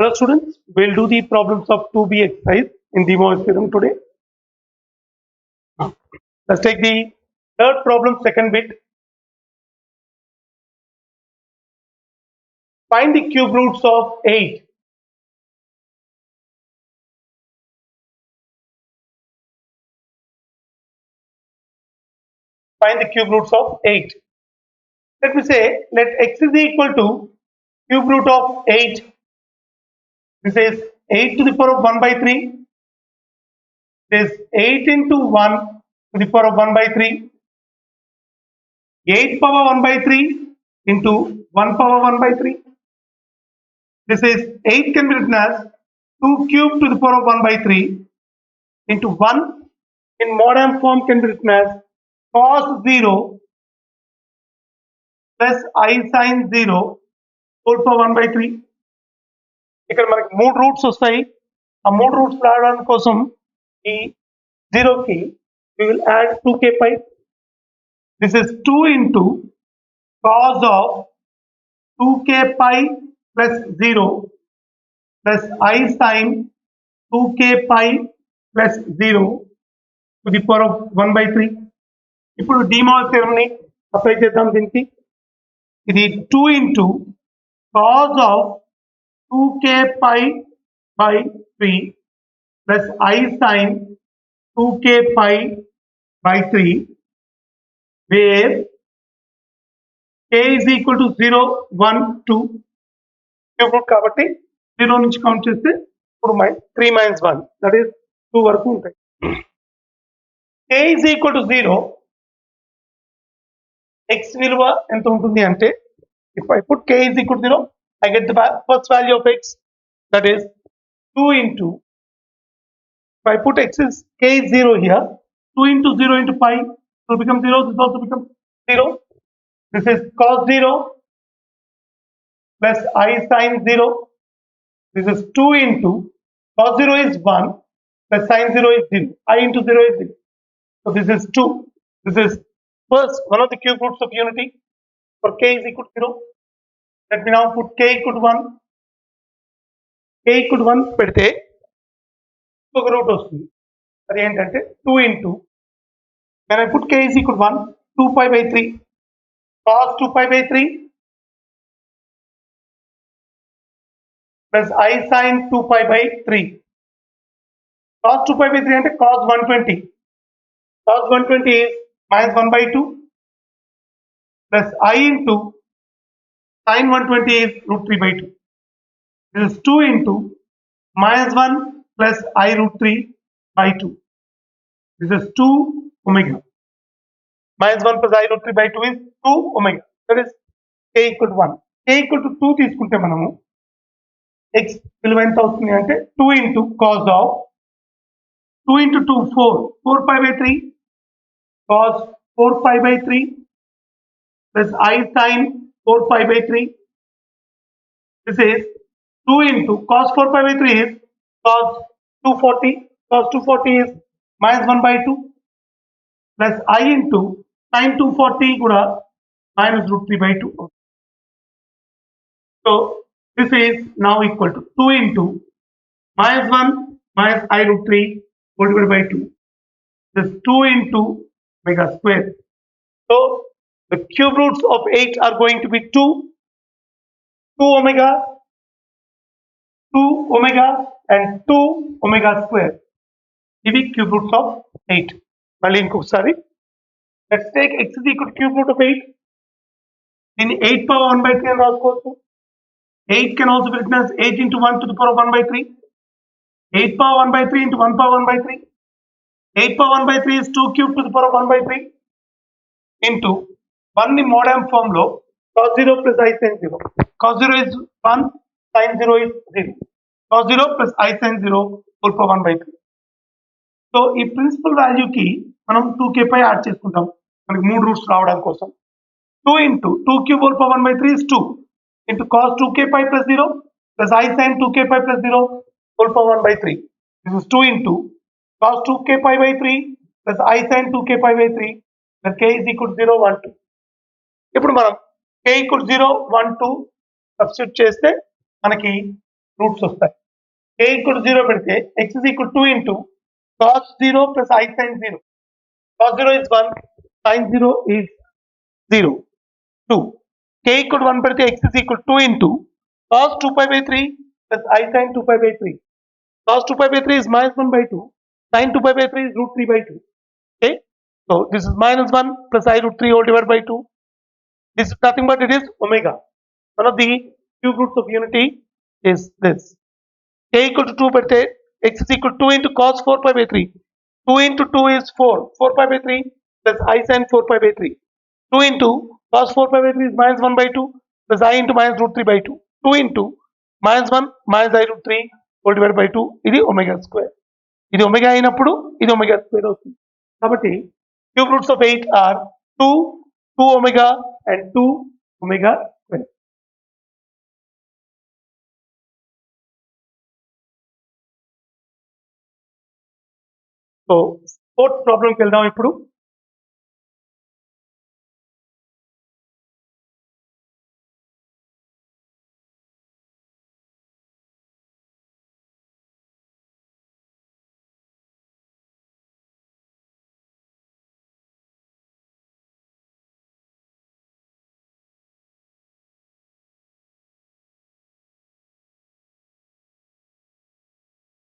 Hello students, we'll do the problems of 2B exercise in De Moivre's theorem today. Let's take the third problem, second bit. Find the cube roots of 8. Find the cube roots of 8. Let me say, let x is equal to cube root of 8. This is 8 to the power of 1 by 3. This is 8 into 1 to the power of 1 by 3. 8 power 1 by 3 into 1 power 1 by 3. This is 8 can be written as 2 cube to the power of 1 by 3 into 1 in modern form can be written as cos 0 plus I sin 0 whole power 1 by 3. ఇక్కడ మనకి మూడు roots వస్తాయి. ఆ మూడు roots రావడానికి కోసం ఈ 0 కి we will add 2k pi. This is 2 into cos of 2k pi plus 0 plus I sin 2k pi plus 0 to the power of 1 by 3. ఇప్పుడు De Moivre's theorem ని అప్లై చేద్దాం దీనికి. ఇది 2 into cos of 2k pi by 3 plus I sin 2k pi by 3 where k is equal to 0, 1, 2 cube root కాబట్టి 0 నుంచి count చేస్తే ఇప్పుడు 3 minus 1 that is 2 వరకు ఉంటాయి. k is equal to 0 x విలువ ఎంత ఉంటుంది అంటే if I put k is equal to 0 I get the first value of x that is 2 into if I put x is k is 0 here 2 into 0 into pi will become 0, this also becomes 0. This is cos 0 plus I sin 0. This is 2 into cos 0 is 1 plus sin 0 is 0. I into 0 is 0. So this is 2. This is first one of the cube roots of unity for k is equal to 0. Let me now put k equal to 1. k equal to 1 పెడితే ఒక route వస్తుంది. అది ఏంటంటే 2 into when I put k is equal to 1 2 pi by 3 cos 2 pi by 3 plus I sin 2 pi by 3 cos 2 pi by 3 అంటే cos 120 cos 120 is minus 1 by 2 plus I into sin 120 is root 3 by 2. This is 2 into minus 1 plus I root 3 by 2. This is 2 omega. Minus 1 plus I root 3 by 2 is 2 omega. That is k equal to 1. k equal to 2 తీసుకుంటే మనము x విలువ ఎంత అవుతుంది అంటే 2 into cos of 2 into 2 4 pi by 3 cos 4 pi by 3 plus I sin 4 pi by 3. This is 2 into cos 4 pi by 3 is cos 240. Cos 240 is minus 1 by 2 plus I into sin 240 kuda minus root 3 by 2. So this is now equal to 2 into minus 1 minus I root 3 multiplied by 2. This is 2 into omega square. So the cube roots of 8 are going to be 2 omega, 2 omega and 2 omega square. Ivi cube roots of 8. Malli inkokasari. Let's take x is equal to cube root of 8. In 8 power 1 by 3 and raskochu. 8 can also be written as 8 into 1 to the power of 1 by 3. 8 power 1 by 3 into 1 power 1 by 3. 8 power 1 by 3 is 2 cube to the power of 1 by 3 into 1 in modern form లో cos 0 plus I sin 0. Cos 0 is 1, sin 0 is 0. Cos 0 plus I sin 0 whole power 1 by 3. So ఈ principal వాల్యూకి మనం 2k pi add చేసుకుంటాం మనకి మూడు roots రావడం కోసం. 2 into 2 cube whole power 1 by 3 is 2 into cos 2k pi plus 0 plus I sin 2k pi plus 0 whole power 1 by 3. This is 2 into cos 2k pi by 3 plus I sin 2k pi by 3 plus k is equal to 0, 1, 2. ఇప్పుడు మనం k equal to 0, 1, 2 substitute చేస్తే మనకి roots వస్తాయి. k equal to 0 పెడితే x is equal to 2 into cos 0 plus I sin 0. Cos 0 is 1, sin 0 is 0, 2. K equal to 1 పెడితే x is equal to 2 into cos 2 pi by 3 plus I sin 2 pi by 3. Cos 2 pi by 3 is minus 1 by 2. Sin 2 pi by 3 is root 3 by 2. Okay. So this is minus 1 plus I root 3 whole divided by 2. This is nothing but it is omega. One of the cube roots of unity is this. K equal to 2 but x is equal to 2 into cos 4 pi by 3. 2 into 2 is 4. 4 pi by 3 plus I sin 4 pi by 3. 2 into cos 4 pi by 3 is minus 1 by 2 plus I into minus root 3 by 2. 2 into minus 1 minus I root 3 whole divided by 2. ఇది omega square. ఇది omega అయినప్పుడు ఇది omega square అవుతుంది. కాబట్టి cube roots of 8 are 2, 2 omega and 2 omega square. So fourth ప్రాబ్లంకి వెళ్దాం ఇప్పుడు.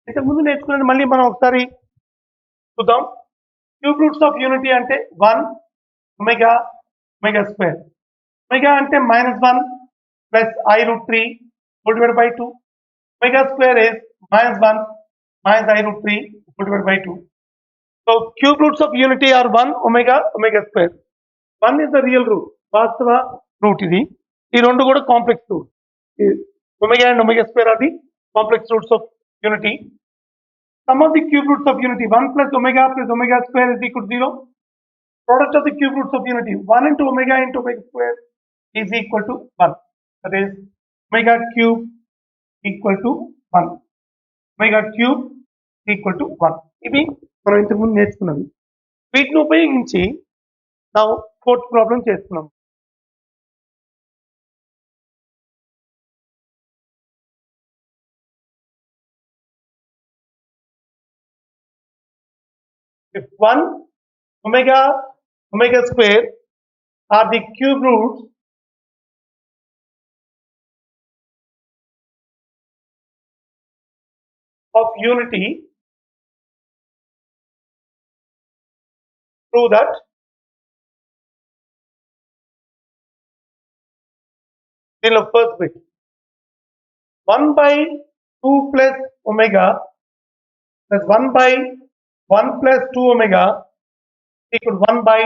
ఇంతకు ముందు నేర్చుకున్నది మళ్ళీ మనం ఒకసారి చూద్దాం. క్యూబ్ రూట్స్ ఆఫ్ యూనిటీ అంటే 1 ఒమేగా ఒమేగా స్క్వేర్. ఒమేగా అంటే -1 plus I root 3 whole divided by 2. Omega square is -1 minus I root 3 whole divided by 2. So cube roots of unity are 1 omega omega square. 1 is the real root, వాస్తవ root ఇది. ఈ రెండు కూడా complex root. Omega and omega square are the complex roots of unity. Sum of the cube roots of unity 1 plus omega square is equal to 0. Product of the cube roots of unity 1 into omega square is equal to 1. That is omega cube equal to 1. Omega cube equal to 1. ఇవి మనం ఇంతకుముందు నేర్చుకున్నవి. వీటిని ఉపయోగించి నా fourth problem చేస్తున్నాం. If 1 omega square are the cube roots of unity, prove that in the first bit 1 by 2 plus omega plus 1 by 1 plus 2 omega equal to 1 by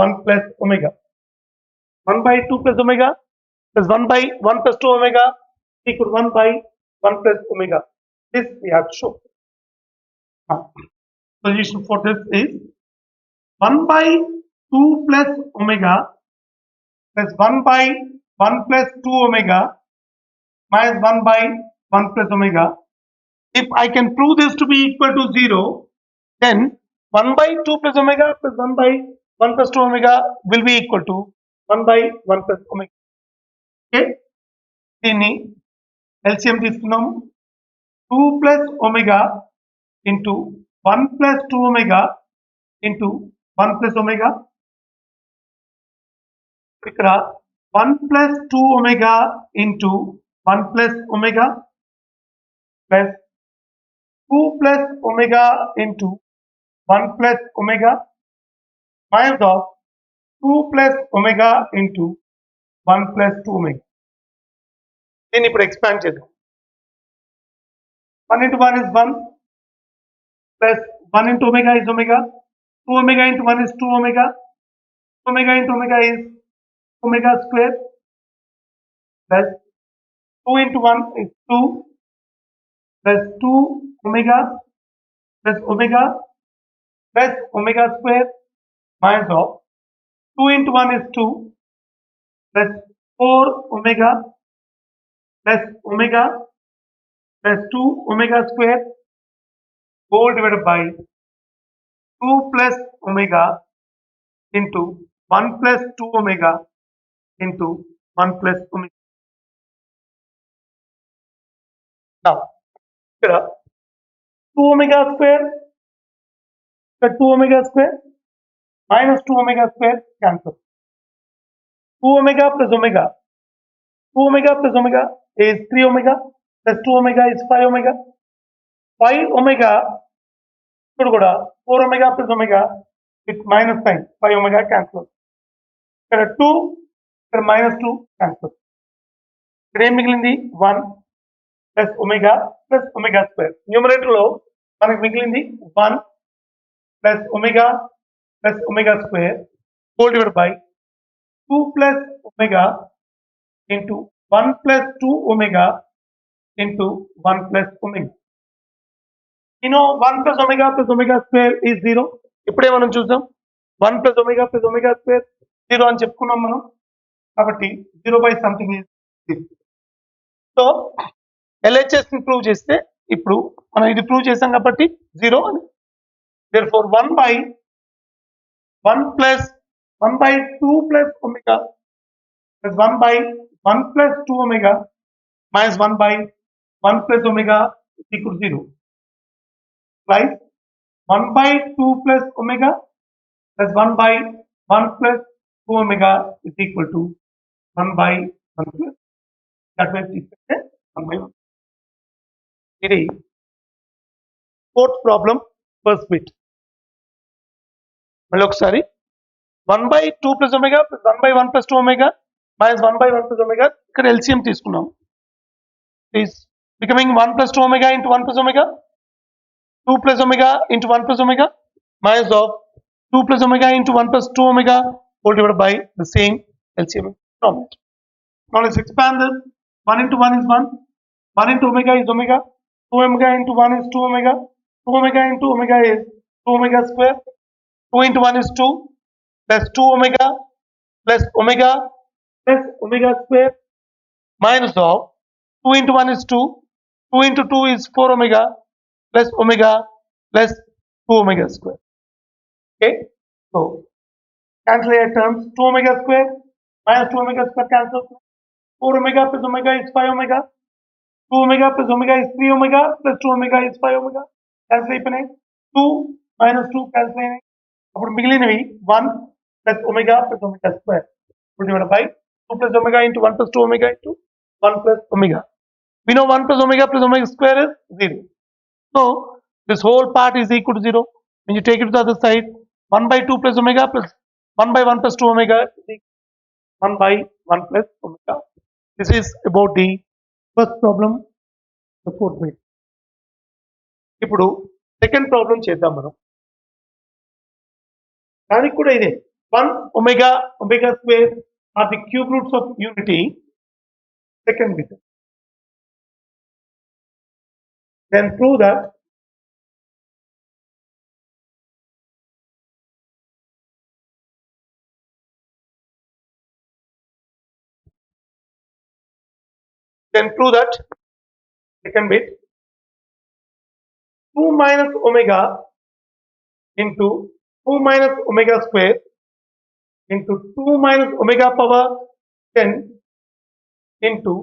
1 plus omega. 1 by 2 plus omega plus 1 by 1 plus 2 omega equal to 1 by 1 plus omega. This we have to show. Solution for this is 1 by 2 plus omega plus 1 by 1 plus 2 omega minus 1 by 1 plus omega. If I can prove this to be equal to 0, then 1 by 2 plus omega plus 1 by 1 plus 2 omega will be equal to 1 by 1 plus omega. Okay? దీన్ని LCM తీసుకున్నాము. 2 plus omega into 1 plus 2 omega into 1 plus omega. ఇక్కడ 1 plus 2 omega into 1 plus omega plus 2 plus omega into 1 plus omega minus of 2 plus omega into 1 plus 2 omega. దీన్ని ఇప్పుడు expand చేద్దాం. 1 into 1 is 1 plus 1 into omega is omega. 2 omega into 1 is 2 omega. Omega into omega is omega square plus 2 into 1 is 2 plus 2 omega plus omega plus omega square minus of 2 into 1 is 2 plus 4 omega plus omega plus 2 omega square whole divided by 2 plus omega into 1 plus 2 omega into 1 plus omega. Now, here 2 omega square, 2 omega square minus 2 omega square cancel. 2 omega plus omega. 2 omega plus omega is 3 omega plus 2 omega is 5 omega. 5 omega ఇక్కడ కూడా 4 omega plus omega with minus sign 5 omega cancel. ఇక్కడ 2 ఇక్కడ minus 2 cancel. ఇక్కడ ఏం మిగిలింది 1 plus omega square. Numerator లో మనకు మిగిలింది 1 plus omega square whole divided by 2 plus omega into 1 plus 2 omega into 1 plus omega. You know 1 plus omega square is 0. ఇప్పుడే మనం చూద్దాం 1 plus omega square 0 అని చెప్పుకున్నాం మనం కాబట్టి 0 by something is 0. So LHS ని ప్రూవ్ చేస్తే ఇప్పుడు మనం ఇది ప్రూవ్ చేసాం కాబట్టి 0 అని therefore 1 by 2 plus omega plus 1 by 1 plus 2 omega minus 1 by 1 plus omega is equal to 0. Right? 1 by 2 plus omega plus 1 by 1 plus 2 omega is equal to 1 by 1 plus. That way it is 1 by 1. ఇది fourth problem first bit. మళ్ళీ ఒకసారి 1 by 2 plus omega plus 1 by 1 plus 2 omega minus 1 by 1 plus omega ఇక్కడ LCM తీసుకున్నాం. Is becoming 1 plus 2 omega into 1 plus omega 2 plus omega into 1 plus omega minus of 2 plus omega into 1 plus 2 omega whole divided by the same LCM denominator. Now let's expand this. 1 into 1 is 1. 1 into omega is omega. 2 omega into 1 is 2 omega. 2 omega into omega is 2 omega square. 2 into 1 is 2 plus 2 omega plus omega square minus of 2 into 1 is 2. 2 into 2 is 4 omega plus omega plus 2 omega square. Okay, so cancel your terms. 2 omega square minus 2 omega square cancels. 4 omega plus omega is 5 omega. 2 omega plus omega is 3 omega plus 2 omega is 5 omega. Cancel అయిపోయినాయి. 2 minus 2 cancel అయినాయి. అప్పుడు మిగిలినవి 1 plus omega square divided by 2 plus omega into 1 plus 2 omega into 1 plus omega. We know 1 plus omega square is 0. So this whole part is equal to 0. When you take it to the other side, 1 by 2 plus omega plus 1 by 1 plus 2 omega is equal to 1 by 1 plus omega. This is about the first problem, the fourth bit. ఇప్పుడు second problem చేద్దాం మనం. దానికి కూడా ఇదే 1 omega square are the cube roots of unity. Second bit. Then prove that second bit 2 minus omega into 2 minus omega square into 2 minus omega power 10 into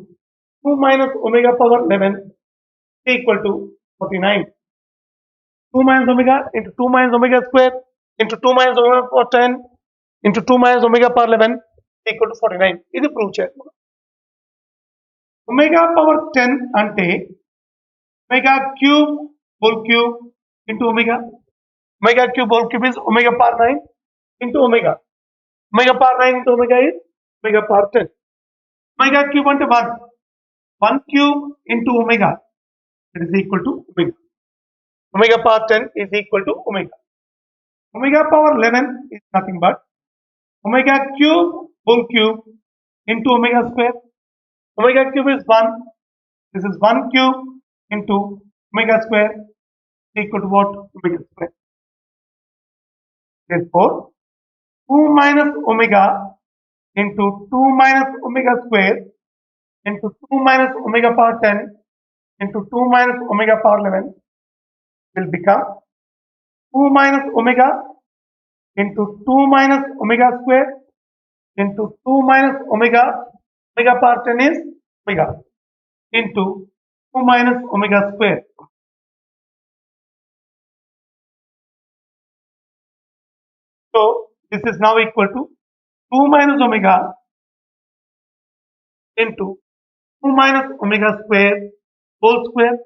2 minus omega power 11 is equal to 49. 2 minus omega into 2 minus omega square into 2 minus omega power 10 into 2 minus omega power 11 is equal to 49. ఇది prove చేయాలి. omega power 10 అంటే omega cube whole cube into omega. Omega cube whole cube is omega power 9 into omega. Omega power 9 into omega is omega power 10. Omega cube అంటే 1. 1 cube into omega. It is equal to omega. Omega power 10 is equal to omega. Omega power 11 is nothing but omega cube whole cube into omega square. Omega cube is 1. This is 1 cube into omega square is equal to what? Omega square. Therefore, 2 minus omega into 2 minus omega square into 2 minus omega power 10 into 2 minus omega power 11 will become 2 minus omega into 2 minus omega square into 2 minus omega power 10 is omega into 2 minus omega square. So this is now equal to 2 minus omega into 2 minus omega square whole square.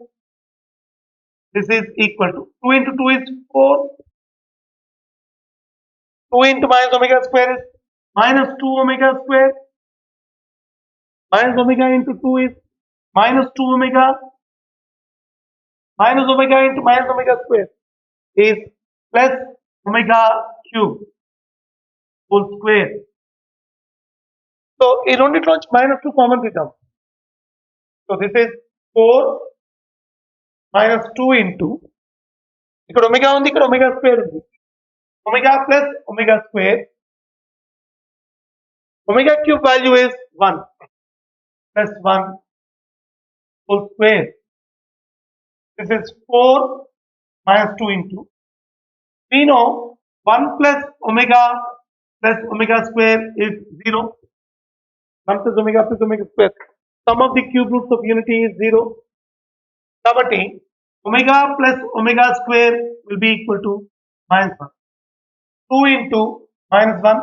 This is equal to 2 into 2 is 4. 2 into minus omega square is minus 2 omega square. Minus omega into 2 is minus 2 omega. Minus omega into minus omega square is plus omega cube whole square. So ఈ రెండిట్లోంచి minus 2 common తీద్దాం. So this is 4 minus 2 into ఇక్కడ omega ఉంది, ఇక్కడ omega square ఉంది. Omega plus omega square. Omega cube value is 1 plus 1 whole square. This is 4 minus 2 into. We know 1 plus omega square is 0. 1 plus omega square. Sum of the cube roots of unity is 0. Kabatti omega plus omega square will be equal to minus 1. 2 into minus 1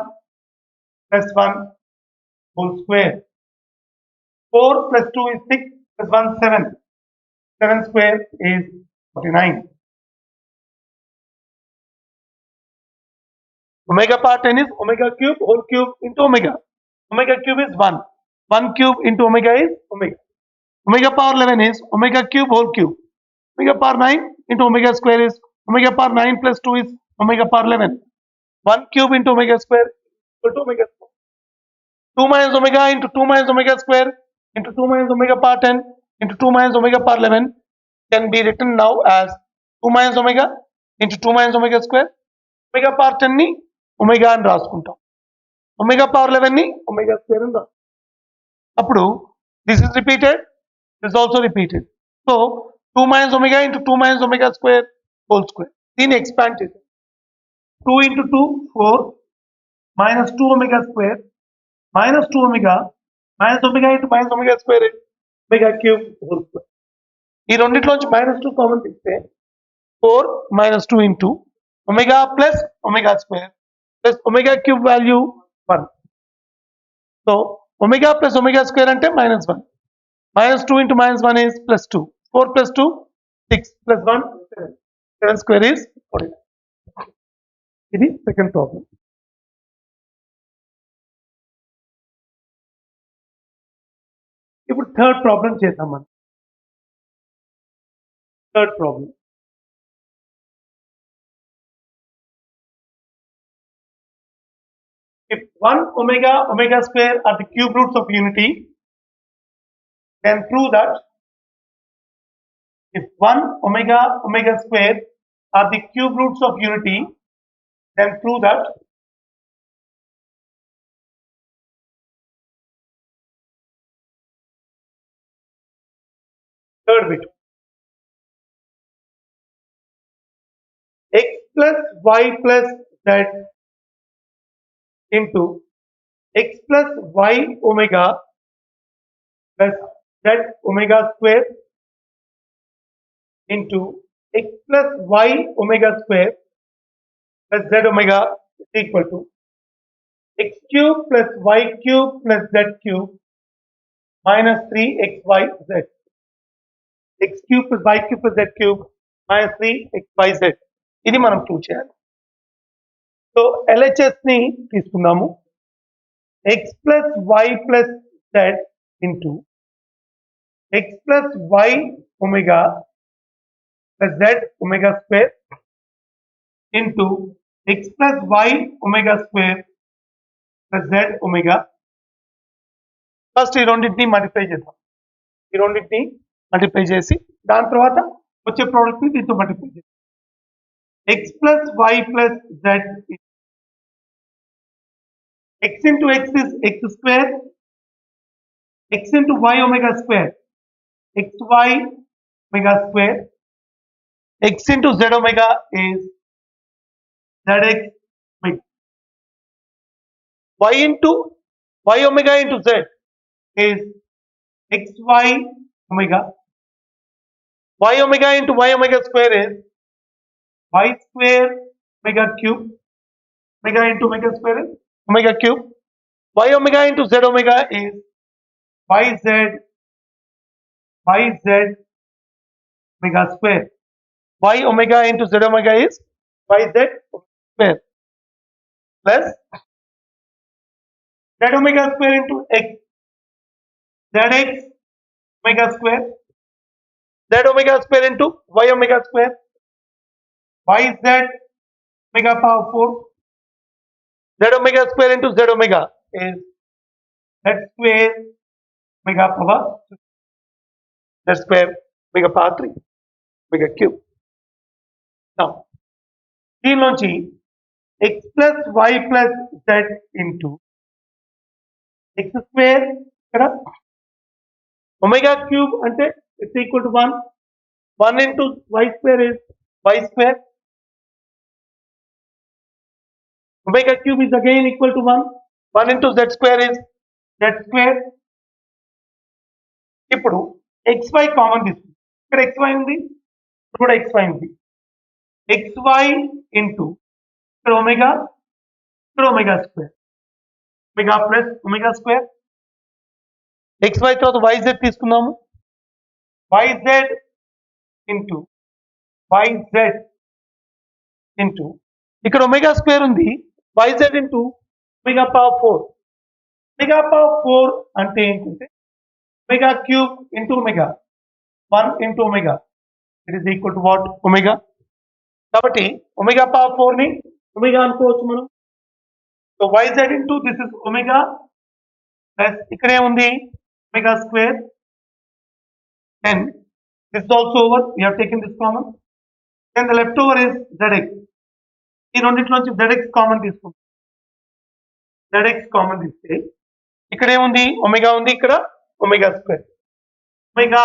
plus 1 whole square. 4 plus 2 is 6 plus 1 7. 7 square is 49. Omega power 10 is omega cube whole cube into omega. Omega cube is 1. 1 cube into omega is omega. Omega power 11 is omega cube whole cube. Omega power 9 into omega square is omega power 9 plus 2 is omega power 11. 1 cube into omega square equal to omega square. 2 minus omega into 2 minus omega square into 2 minus omega power 10 into 2 minus omega power 11 can be written now as 2 minus omega into 2 minus omega square. Omega power 10 ni omega అని రాసుకుంటాం. Omega power 11 ni omega square అని రాసుకుంటాం. అప్పుడు this is repeated, this is also repeated. So 2 minus omega into 2 minus omega square whole square. దీన్ని expand చేద్దాం. 2 into 2 4 minus 2 omega square minus 2 omega minus omega into minus omega square is omega cube whole square. ఈ రెండిట్లోంచి minus 2 common తీస్తే 4 minus 2 into omega plus omega square plus omega cube value 1. So omega plus omega square ante minus 1. Minus 2 into minus 1 is plus 2. 4 plus 2 6 plus 1 7. 7 square is 49. ఇది second problem. ఇప్పుడు third problem చేద్దాం మనం. Third problem. If 1 omega square are the cube roots of unity, then prove that if 1 omega square are the cube roots of unity, then prove that third bit x plus y plus z into x plus y omega plus z omega square into x plus y omega square plus z omega is equal to x cube plus y cube plus z cube minus 3xyz. X cube plus y cube plus z cube minus 3xyz. ఇది మనం prove చేయాలి. So LHS ని తీసుకుందాము. x plus y plus z into x plus y omega plus z omega square into x plus y omega square plus z omega. First ఈ రెండింటిని multiply చేద్దాం. ఈ రెండింటిని మల్టిప్లై చేసి దాని తర్వాత వచ్చే ప్రోడక్ట్ ని దీంతో మల్టిప్లై చేద్దాం. x plus y plus z, x into x is x square, x into y omega square, xy omega square, x into z omega is zx omega. Y into y omega into z is xy omega. y omega into y omega square is y square omega cube. Omega into omega square is omega cube. Y omega into z omega is yz omega square. Y omega into z omega is yz square plus z omega square into x, zx omega square, z omega square into y omega square, yz omega power 4, z omega square into z omega is z square omega power z square omega power 3 omega cube. Now దీనిలోంచి x plus y plus z into x square ఇక్కడ omega cube అంటే it's equal to 1. 1 into y square is y square. Omega cube is again equal to 1. 1 into z square is z square. ఇప్పుడు xy common తీసుకుంటాం. ఇక్కడ xy ఉంది, ఇక్కడ కూడా xy ఉంది. xy into ఇక్కడ ఒమేగా, ఇక్కడ omega square, omega plus omega square. xy తర్వాత yz తీసుకుందాము. yz into yz into ఇక్కడ ఒమేగా స్క్వేర్ ఉంది, yz into omega power 4. Omega power 4 అంటే ఏంటంటే omega cube into omega 1 into omega, it is equal to what? Omega. కాబట్టి omega power 4 ని omega అనుకోవచ్చు మనం. So yz into this is omega plus ఇక్కడ ఏముంది omega square, then this is also over, we have taken this common, then the leftover is zx. ఈ రెండింటిలోంచి zx common తీసుకుంటాం. zx common తీస్తే ఇక్కడ ఏముంది omega ఉంది, ఇక్కడ omega square, omega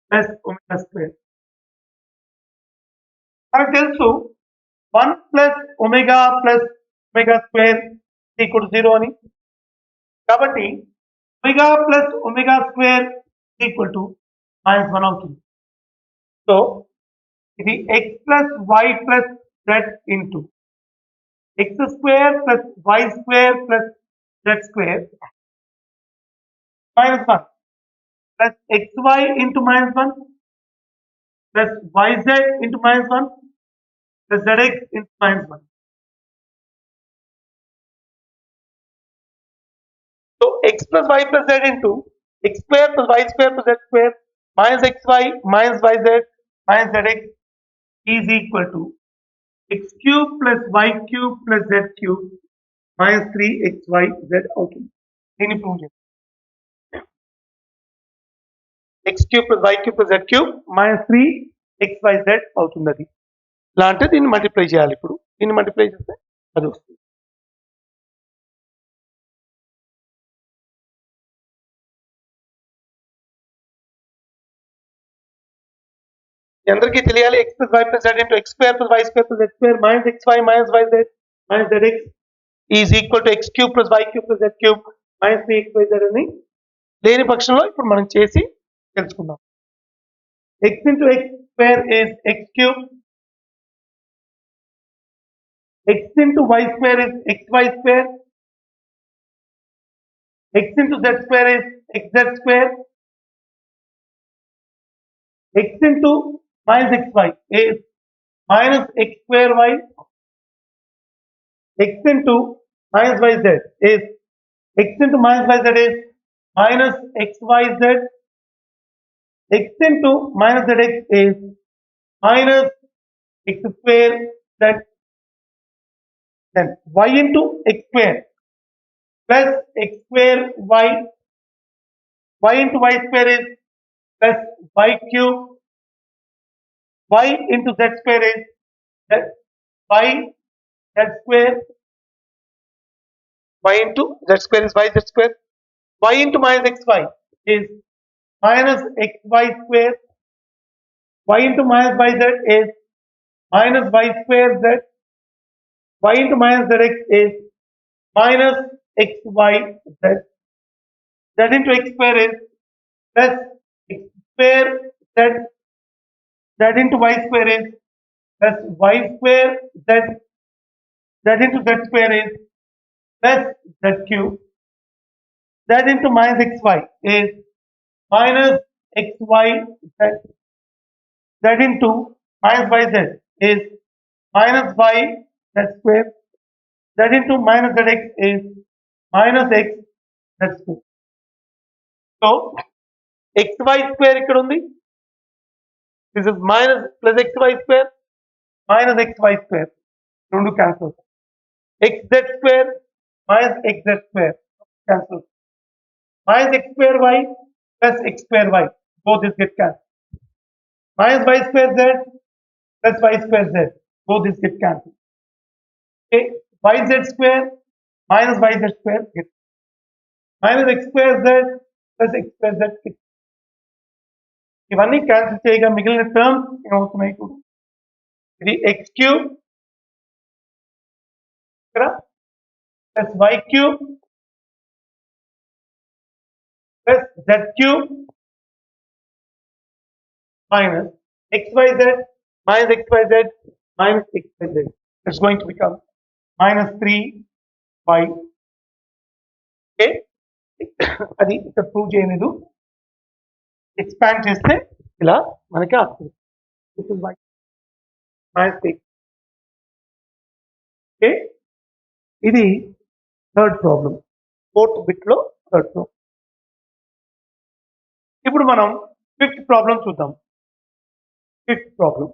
plus omega square. మనకు తెలుసు 1 plus omega plus omega square equal to 0 అని. కాబట్టి omega plus omega square equal to -1 అవుతుంది. సో ఇది x plus y plus z into x square plus y square plus z square -1 plus xy into -1 plus yz into -1 plus zx into -1. So x plus y plus z into x square plus y square plus z square minus xy minus yz minus zx is equal to x cube plus y cube plus z cube minus 3xyz అవుతుంది. దీన్ని prove చేద్దాం. x cube plus y cube plus z cube minus 3xyz అవుతుంది. అది ఇలా అంటే దీన్ని multiply చేయాలి. ఇప్పుడు దీన్ని మల్టిప్లై చేస్తే అది వస్తుంది. అందరికీ తెలియాలి x plus y plus z into x square plus y square plus z square minus xy minus yz minus zx is equal to x cube plus y cube plus z cube minus 3xyz అని లేని పక్షంలో ఇప్పుడు మనం చేసి తెలుసుకుందాం. x into x square is x cube, x into y square is xy square, x into z square is xz square, x into minus xy is minus x square y, x into minus yz is x into minus yz is minus xyz, x into minus zx is minus x square z, then y into x square plus x square y, y into y square is plus y cube, y into z square is y z square, y into z square is y z square, y into minus xy is minus xy square, y into minus yz is minus y square z, y into minus zx is minus xy z, z into x square is plus x square z Z into y square is plus y square z, z into z square is plus z cube, z into minus xy is minus xy z, z into minus yz is minus y z square, z into minus zx is minus x z square. So xy square ఇక్కడ ఉంది, this is minus plus xy square minus xy square, రెండు cancel, xz square minus xz square cancel, minus x square y plus x square y, both this get cancelled, minus y square z plus y square z, both this get cancelled. Okay, yz square minus yz square get minus x square z plus x square z get. ఇవన్నీ cancel చేయగా మిగిలిన terms ఏమవుతున్నాయి ఇప్పుడు, ఇది x cube ఇక్కడ plus y cube plus z cube minus xyz minus xyz minus xyz. It's going to become minus 3y. Okay, అది ఇక్కడ prove చేయలేదు, ఎక్స్పాండ్ చేస్తే ఇలా మనకి వస్తుంది. This is y minus 3. Okay, ఇది థర్డ్ ప్రాబ్లం, ఫోర్త్ బిట్ లో థర్డ్ ప్రాబ్లం. ఇప్పుడు మనం ఫిఫ్త్ ప్రాబ్లం చూద్దాం. Fifth problem.